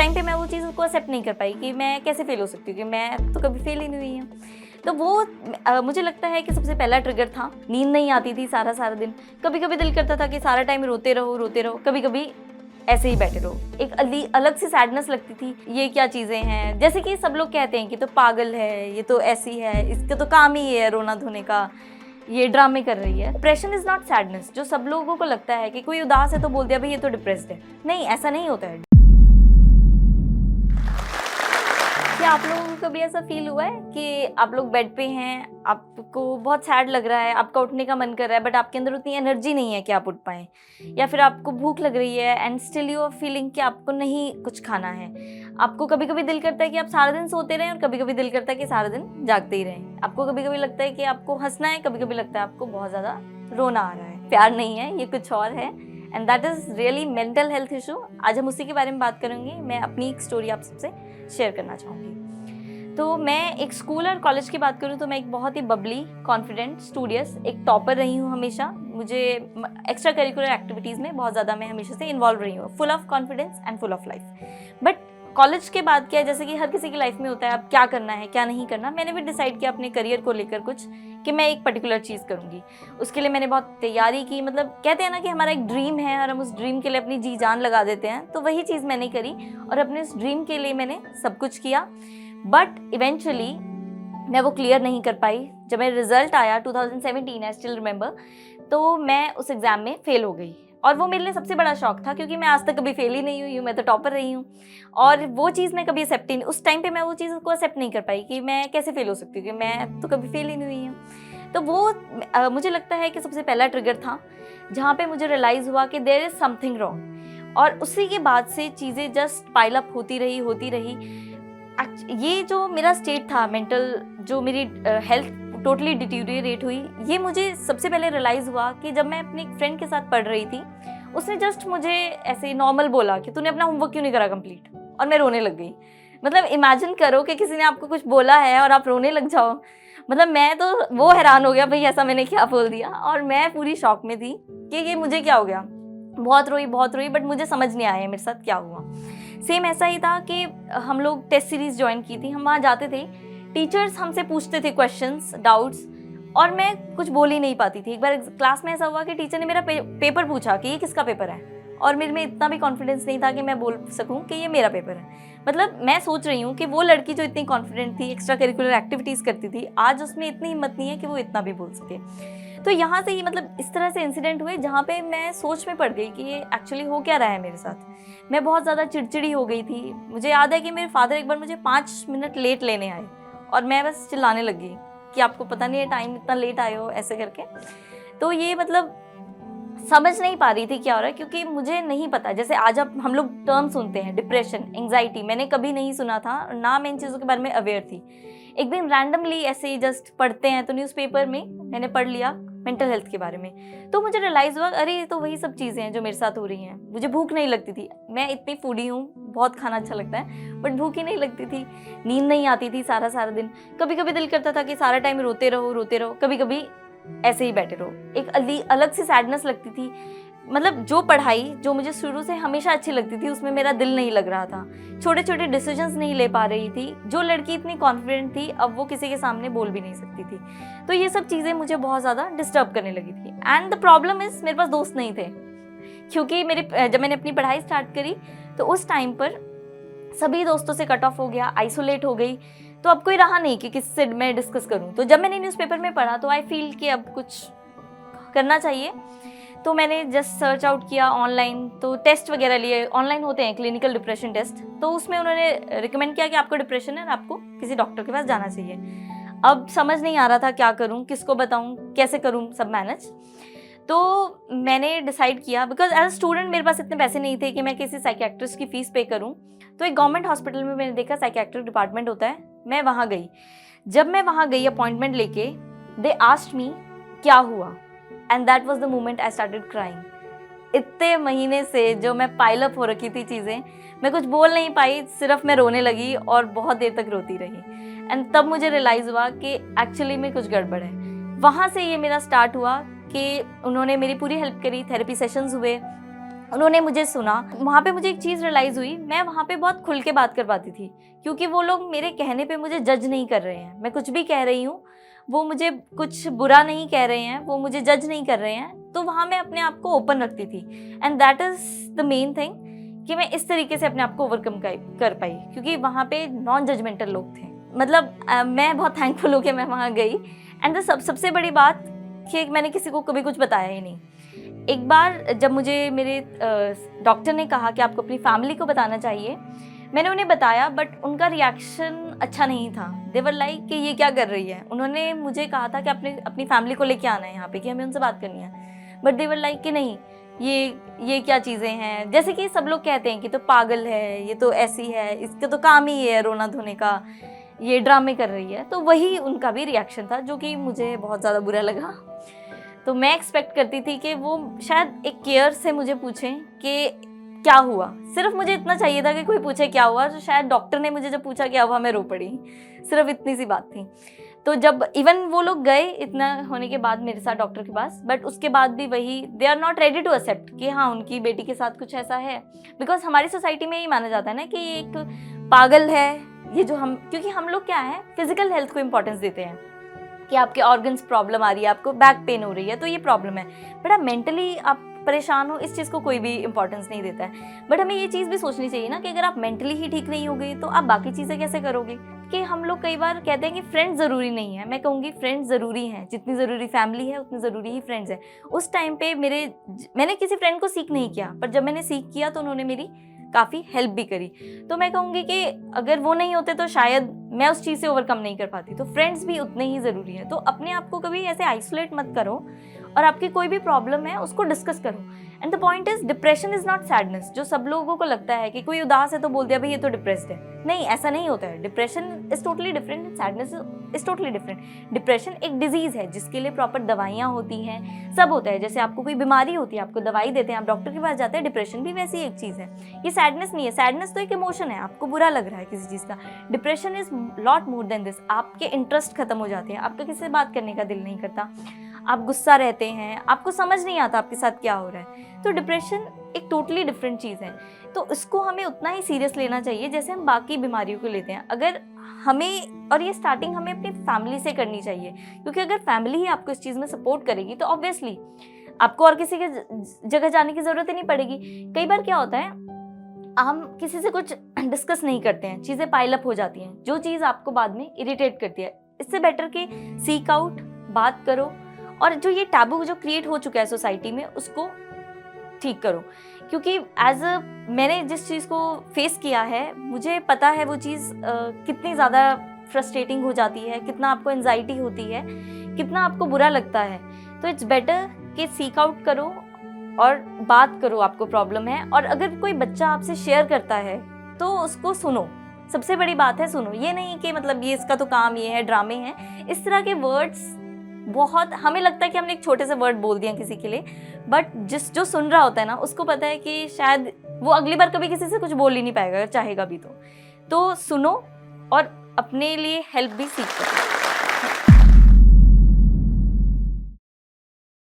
Time पे मैं वो चीज़ को एक्सेप्ट नहीं कर पाई कि मैं कैसे फेल हो सकती हूँ, कि मैं तो कभी फेल ही नहीं हुई हूँ। तो वो मुझे लगता है कि सबसे पहला ट्रिगर था। नींद नहीं आती थी सारा दिन, कभी कभी दिल करता था कि सारा टाइम रोते रहो, कभी कभी ऐसे ही बैठे रहो। एक अलग सी सैडनेस लगती थी, ये क्या चीज़ें हैं। जैसे कि सब लोग कहते हैं कि तो पागल है, ये तो ऐसी है, इसका तो काम ही है रोना धोने का, ये ड्रामे कर रही है। Depression is not sadness. जो सब लोगों को लगता है कि कोई उदास है तो बोल दिया भाई ये तो डिप्रेस्ड है, नहीं, ऐसा नहीं होता है। क्या आप लोगों को कभी ऐसा फील हुआ है कि आप लोग बेड पे हैं, आपको बहुत सैड लग रहा है, आपका उठने का मन कर रहा है, बट आपके अंदर उतनी एनर्जी नहीं है कि आप उठ पाएं, या फिर आपको भूख लग रही है and still you are feeling कि आपको नहीं कुछ खाना है। आपको कभी कभी दिल करता है कि आप सारा दिन सोते रहें और कभी कभी दिल करता है कि सारा दिन जागते ही रहें। आपको कभी कभी लगता है कि आपको हंसना है, कभी कभी लगता है आपको बहुत ज़्यादा रोना आ रहा है। प्यार नहीं है, ये कुछ और है, and that is really mental health issue. आज हम उसी के बारे में बात करेंगे। मैं अपनी एक स्टोरी आप सबसे शेयर करना चाहूँगी। तो मैं एक स्कूल और कॉलेज की बात करूँ तो मैं एक बहुत ही बबली, कॉन्फिडेंट, स्टूडियस, एक टॉपर रही हूँ हमेशा। मुझे एक्स्ट्रा करिकुलर एक्टिविटीज़ में बहुत ज़्यादा मैं हमेशा से इन्वॉल्व रही हूँ, full of confidence and full of life. But college के बाद क्या है, जैसे कि हर किसी की लाइफ में होता है, अब क्या करना है क्या नहीं करना। मैंने भी डिसाइड किया अपने करियर को लेकर कुछ, कि मैं एक पर्टिकुलर चीज़ करूँगी। उसके लिए मैंने बहुत तैयारी की। मतलब कहते हैं ना कि हमारा एक ड्रीम है और हम उस ड्रीम के लिए अपनी जी जान लगा देते हैं, तो वही चीज़ मैंने करी और अपने उस ड्रीम के लिए मैंने सब कुछ किया। बट इवेंचुअली मैं वो क्लियर नहीं कर पाई। जब मेरा रिजल्ट आया 2017, आई स्टिल रिमेंबर, तो मैं उस एग्ज़ाम में फ़ेल हो गई। और वो मेरे लिए सबसे बड़ा शॉक था, क्योंकि मैं आज तक कभी फेल ही नहीं हुई हूँ, मैं तो टॉपर रही हूँ। और वो चीज़ मैं कभी एक्सेप्ट ही नहीं, उस टाइम पे मैं वो चीज़ को एक्सेप्ट नहीं कर पाई कि मैं कैसे फेल हो सकती हूँ, कि मैं तो कभी फेल ही नहीं हुई हूँ। तो वो मुझे लगता है कि सबसे पहला ट्रिगर था, जहाँ पे मुझे रियलाइज़ हुआ कि देयर इज़ समथिंग रॉन्ग। और उसी के बाद से चीज़ें जस्ट पाइल अप होती रही। ये जो मेरा स्टेट था मेंटल, जो मेरी हेल्थ टोटली डिटीरियरेट हुई, ये मुझे सबसे पहले रियलाइज़ हुआ कि जब मैं अपनी फ्रेंड के साथ पढ़ रही थी। उसने जस्ट मुझे ऐसे नॉर्मल बोला कि तूने अपना होमवर्क क्यों नहीं करा कंप्लीट, और मैं रोने लग गई। मतलब इमेजिन करो कि किसी ने आपको कुछ बोला है और आप रोने लग जाओ। मतलब मैं तो वो हैरान हो गया, भाई ऐसा मैंने क्या बोल दिया। और मैं पूरी शॉक में थी कि ये मुझे क्या हो गया। बहुत रोई, बट मुझे समझ नहीं आया मेरे साथ क्या हुआ। सेम ऐसा ही था कि हम लोग टेस्ट सीरीज ज्वाइन की थी, हम वहाँ जाते थे, टीचर्स हमसे पूछते थे क्वेश्चंस, डाउट्स, और मैं कुछ बोल ही नहीं पाती थी। एक बार क्लास में ऐसा हुआ कि टीचर ने मेरा पेपर पूछा कि ये किसका पेपर है, और मेरे में इतना भी कॉन्फिडेंस नहीं था कि मैं बोल सकूं कि ये मेरा पेपर है। मतलब मैं सोच रही हूँ कि वो लड़की जो इतनी कॉन्फिडेंट थी, एक्स्ट्रा करिकुलर एक्टिविटीज़ करती थी, आज उसमें इतनी हिम्मत नहीं है कि वो इतना भी बोल सके। तो यहाँ से ही मतलब इस तरह से इंसिडेंट हुए जहाँ पे मैं सोच में पड़ गई कि ये एक्चुअली हो क्या रहा है मेरे साथ। मैं बहुत ज़्यादा चिड़चिड़ी हो गई थी। मुझे याद है कि मेरे फादर एक बार मुझे 5 मिनट लेट लेने आए, और मैं बस चिल्लाने लगी कि आपको पता नहीं है टाइम इतना लेट आए हो, ऐसे करके। तो ये मतलब समझ नहीं पा रही थी क्या हो रहा है, क्योंकि मुझे नहीं पता। जैसे आज अब हम लोग टर्म सुनते हैं, डिप्रेशन, एंग्जाइटी, मैंने कभी नहीं सुना था, ना मैं इन चीज़ों के बारे में अवेयर थी। एक दिन रैंडमली ऐसे ही जस्ट पढ़ते हैं तो न्यूज़पेपर में मैंने पढ़ लिया मेंटल हेल्थ के बारे में। तो मुझे रियलाइज़ हुआ, अरे ये तो वही सब चीज़ें हैं जो मेरे साथ हो रही हैं। मुझे भूख नहीं लगती थी, मैं इतनी फूडी हूँ, बहुत खाना अच्छा लगता है, बट भूख ही नहीं लगती थी। नींद नहीं आती थी सारा दिन, कभी कभी दिल करता था कि सारा टाइम रोते रहो, कभी कभी ऐसे ही बैठे रहो। एक अलग सी सैडनेस लगती थी। मतलब जो पढ़ाई जो मुझे शुरू से हमेशा अच्छी लगती थी, उसमें मेरा दिल नहीं लग रहा था। छोटे छोटे डिसीजंस नहीं ले पा रही थी। जो लड़की इतनी कॉन्फिडेंट थी, अब वो किसी के सामने बोल भी नहीं सकती थी। तो ये सब चीज़ें मुझे बहुत ज़्यादा डिस्टर्ब करने लगी थी। एंड द प्रॉब्लम इज, मेरे पास दोस्त नहीं थे, क्योंकि जब मैंने अपनी पढ़ाई स्टार्ट करी तो उस टाइम पर सभी दोस्तों से कट ऑफ हो गया, आइसोलेट हो गई। तो अब कोई रहा नहीं कि किससे मैं डिस्कस करूं। तो जब मैंने न्यूज़पेपर में पढ़ा तो आई फील कि अब कुछ करना चाहिए। तो मैंने जस्ट सर्च आउट किया ऑनलाइन, तो टेस्ट वगैरह लिए, ऑनलाइन होते हैं क्लिनिकल डिप्रेशन टेस्ट। तो उसमें उन्होंने रिकमेंड किया कि आपको डिप्रेशन है, आपको किसी डॉक्टर के पास जाना चाहिए। अब समझ नहीं आ रहा था क्या करूं, किसको बताऊं, कैसे करूं सब मैनेज। तो मैंने डिसाइड किया, बिकॉज एज अ स्टूडेंट मेरे पास इतने पैसे नहीं थे कि मैं किसी साइकियाट्रिस्ट की फीस पे करूं। तो एक गवर्नमेंट हॉस्पिटल में मैंने देखा साइकियाट्रिक डिपार्टमेंट होता है, मैं वहाँ गई। जब मैं वहाँ गई अपॉइंटमेंट लेके, दे आस्क्ड मी क्या हुआ, and that was the moment I started crying. इतने महीने से जो मैं पाइल अप हो रखी थी चीज़ें, मैं कुछ बोल नहीं पाई, सिर्फ मैं रोने लगी और बहुत देर तक रोती रही। एंड तब मुझे रियलाइज़ हुआ कि एक्चुअली में कुछ गड़बड़ है। वहाँ से ये मेरा स्टार्ट हुआ कि उन्होंने मेरी पूरी हेल्प करी, थेरेपी सेशंस हुए, उन्होंने मुझे सुना। वहाँ पे मुझे एक चीज़ रियलाइज़ हुई, मैं वहाँ पे बहुत खुल के बात कर पाती थी, क्योंकि वो लोग मेरे कहने पे मुझे जज नहीं कर रहे हैं। मैं कुछ भी कह रही हूँ, वो मुझे कुछ बुरा नहीं कह रहे हैं, वो मुझे जज नहीं कर रहे हैं, तो वहाँ मैं अपने आप को ओपन रखती थी। And that is the main thing कि मैं इस तरीके से अपने आप को ओवरकम कर पाई, क्योंकि वहाँ पे नॉन जजमेंटल लोग थे। मतलब मैं बहुत थैंकफुल हूँ कि मैं वहाँ गई। एंड सबसे बड़ी बात कि मैंने किसी को कभी कुछ बताया ही नहीं। एक बार जब मुझे मेरे डॉक्टर ने कहा कि आपको अपनी फैमिली को बताना चाहिए, मैंने उन्हें बताया, बट उनका रिएक्शन अच्छा नहीं था। दे वर लाइक कि ये क्या कर रही है। उन्होंने मुझे कहा था कि अपनी फैमिली को लेके आना है यहाँ पे, कि हमें उनसे बात करनी है, बट दे वर लाइक कि नहीं, ये क्या चीज़ें हैं। जैसे कि सब लोग कहते हैं कि तो पागल है, ये तो ऐसी है, इसका तो काम ही है रोना धोने का, ये ड्रामे कर रही है। तो वही उनका भी रिएक्शन था, जो कि मुझे बहुत ज़्यादा बुरा लगा। तो मैं एक्सपेक्ट करती थी कि वो शायद एक केयर से मुझे पूछें कि क्या हुआ। सिर्फ मुझे इतना चाहिए था कि कोई पूछे क्या हुआ। तो शायद डॉक्टर ने मुझे जब पूछा क्या हुआ, मैं रो पड़ी। सिर्फ इतनी सी बात थी। तो जब इवन वो लोग गए इतना होने के बाद मेरे साथ डॉक्टर के पास, बट उसके बाद भी वही, they are not ready to accept कि हाँ उनकी बेटी के साथ कुछ ऐसा है। बिकॉज हमारी सोसाइटी में ये माना जाता है ना कि ये एक पागल है, ये जो क्योंकि हम लोग क्या है, फिजिकल हेल्थ को इम्पोर्टेंस देते हैं कि आपके ऑर्गन्स प्रॉब्लम आ रही है, आपको बैक पेन हो रही है, तो ये प्रॉब्लम है। बट आप मेंटली आप परेशान हो, इस चीज़ को कोई भी इंपॉर्टेंस नहीं देता है। बट हमें ये चीज़ भी सोचनी चाहिए ना कि अगर आप मेंटली ही ठीक नहीं हो गई तो आप बाकी चीज़ें कैसे करोगे। कि हम लोग कई बार कहते हैं कि फ्रेंड्स ज़रूरी नहीं है। मैं कहूँगी फ्रेंड्स ज़रूरी हैं, जितनी ज़रूरी फैमिली है उतनी ज़रूरी ही फ्रेंड्स है। उस टाइम पे मैंने किसी फ्रेंड को सीख नहीं किया, पर जब मैंने सीख किया तो उन्होंने मेरी काफ़ी हेल्प भी करी। तो मैं कहूँगी कि अगर वो नहीं होते तो शायद मैं उस चीज़ से ओवरकम नहीं कर पाती। तो फ्रेंड्स भी उतने ही ज़रूरी हैं। तो अपने आप को कभी ऐसे आइसोलेट मत करो, और आपकी कोई भी प्रॉब्लम है उसको डिस्कस करो। And the point is, depression is not sadness. जो सब लोगों को लगता है कि कोई उदास है तो बोल दिया भाई ये तो डिप्रेस्ड है। नहीं, ऐसा नहीं होता है। Depression is totally different, sadness is totally different. Depression एक डिजीज है जिसके लिए प्रॉपर दवाइयाँ होती हैं, सब होता है। जैसे आपको कोई बीमारी होती है, आपको दवाई देते हैं, आप डॉक्टर के पास जाते हैं। डिप्रेशन भी वैसी एक चीज़ है। ये सैडनेस नहीं है। सैडनेस तो एक इमोशन है, आपको बुरा लग रहा है किसी चीज़ का। Depression is lot more than this. आपके इंटरेस्ट खत्म हो जाते हैं, आपका किसी से बात करने का दिल नहीं करता, आप गुस्सा रहते हैं, आपको समझ नहीं आता आपके साथ क्या हो रहा है। तो डिप्रेशन एक टोटली डिफरेंट चीज़ है। तो इसको हमें उतना ही सीरियस लेना चाहिए जैसे हम बाकी बीमारियों को लेते हैं। अगर हमें, और ये स्टार्टिंग हमें अपनी फैमिली से करनी चाहिए, क्योंकि अगर फैमिली ही आपको इस चीज़ में सपोर्ट करेगी तो ऑब्वियसली आपको और किसी के जगह जाने की ज़रूरत ही नहीं पड़ेगी। कई बार क्या होता है, हम किसी से कुछ डिस्कस नहीं करते हैं, चीज़ें पाइल अप हो जाती हैं, जो चीज़ आपको बाद में इरिटेट करती है। इससे बेटर कि सीक आउट, बात करो, और जो ये टैबू जो क्रिएट हो चुका है सोसाइटी में उसको ठीक करो। क्योंकि मैंने जिस चीज़ को फेस किया है, मुझे पता है वो चीज़ कितनी ज़्यादा फ्रस्ट्रेटिंग हो जाती है, कितना आपको एंजाइटी होती है, कितना आपको बुरा लगता है। तो इट्स बेटर कि सीक आउट करो और बात करो, आपको प्रॉब्लम है। और अगर कोई बच्चा आपसे शेयर करता है तो उसको सुनो। सबसे बड़ी बात है सुनो। ये नहीं कि मतलब ये इसका तो काम ये है, ड्रामे हैं, इस तरह के वर्ड्स बहुत, हमें लगता है कि हमने एक छोटे से वर्ड बोल दिया किसी के लिए, बट जो सुन रहा होता है ना, उसको पता है कि शायद वो अगली बार कभी किसी से कुछ बोल ही नहीं पाएगा, चाहेगा भी तो सुनो और अपने लिए हेल्प भी सीख करो।